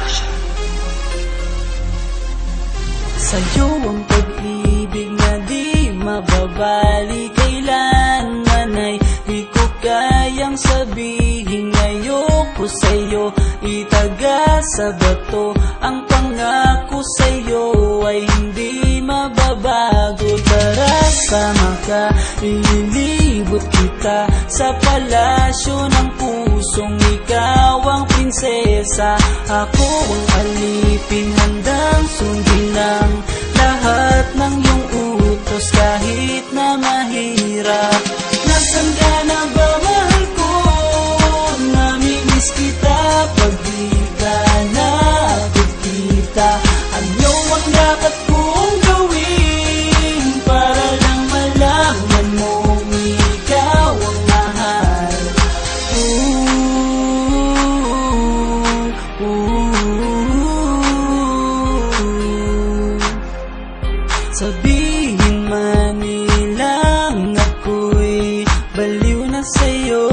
Production. Sa'yo ang pag-ibig na di mababali, kailanman ay di ko kayang sabihin. Ayoko sa'yo itaga sa bato, ang pangako sa'yo ay hindi mababago. Tara, sama ka, ililibot kita sa palasyo ng pusong ikaw ang prinsesa. Ako ang alipin, handang sundin ang lahat ng iyong utos kahit na mahirap. Nasaan ka na ba, mahal ko? Namimiss kita pag di ka nakikita. Ano ang dapat kong gawin para lang malaman mong ikaw ang mahal? Sabihin man nilang ako'y baliw na sa'yo,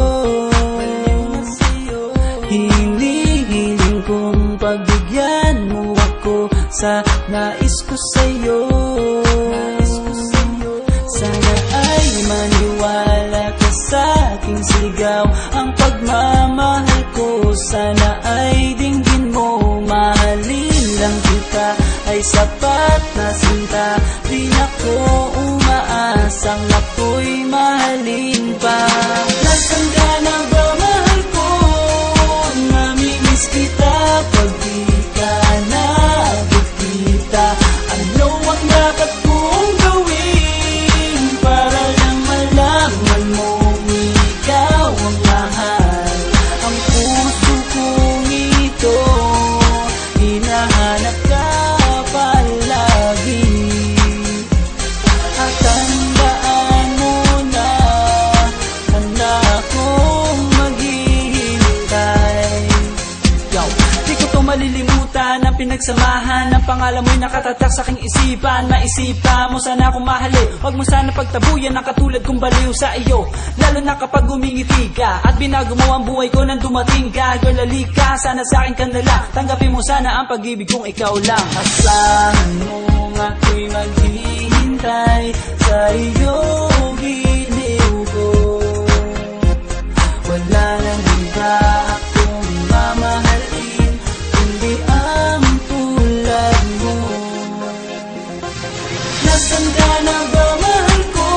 hinihiling kong pagbigyan mo ako sa nais ko sa'yo. Sana ay maniwala ka sa aking sigaw, ang pagmamahal ko sana ay dinggin mo. Mahalin lang kita ay sapat na sinta, di ako umaasang ako'y mahalin pa. Nasaan ka na ba, mahal ko? Namimiss kita pag di ka nakikita. Ano ang dapat kong gawin para lang malaman mong ikaw ang mahal? Ang puso kong ito hinahanap ka palagi, at tandaan mo na handa akong maghihintay. Di ko to malilimutan ang pinagsamahan, ang pangalan mo'y nakatatak sa aking isipan. Maisipan mo sana akong mahalin, huwag mo sana pagtabuyan ang katulad kong baliw sa iyo. Lalo na kapag umingiti ka at binago mo ang buhay ko nang dumating ka. Girl, halika, sana sa akin ka na lang, tanggapin mo sana ang pag-ibig kong ikaw lang. Asahan mo ako'y maghihintay sa iyong giliw ko. Wala nang iba akong mamahalin kundi ang tulad mo. Nasaan ka na ba, mahal ko?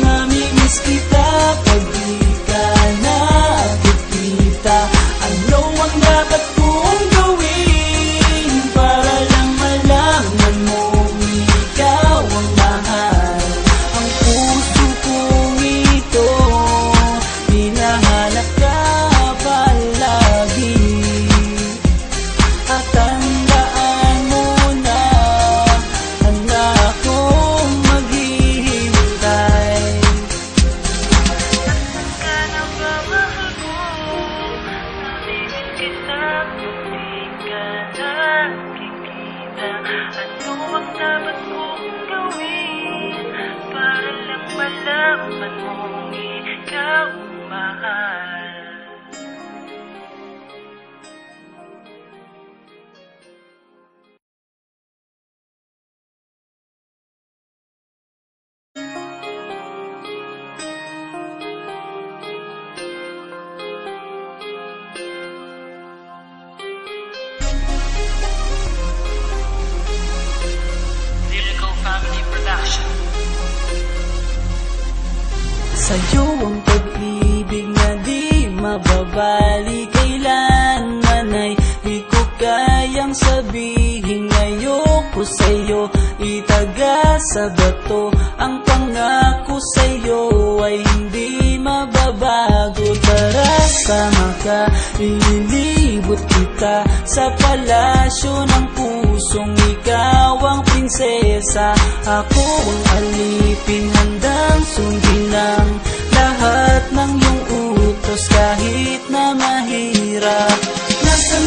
Namimiss kita pag di ka nakikita. Ano ang dapat kong gawin para lang malaman mong ikaw ang mahal? Ang puso kong ito hinahanap ka palagi, at tandaan mo na handa akong maghihintay. Nasaan ka na ba, mahal ko? Namimiss kita kung di ka nakikita. Ano ang dapat kong gawin para lang malaman mong ikaw ang mahal? Lyrical Family Production. Sa'yo ang pag-ibig na di mababali, kailanman ay di ko kayang sabihin. Ayoko sa'yo itaga sa bato, ang pangako sa'yo ay hindi mababago. Tara, sama ka, ililibot kita sa palasyo ng pusong ikaw ang prinsesa. Ako ang alipin, handang sundin ang lahat ng iyong utos kahit na mahirap. Nasaan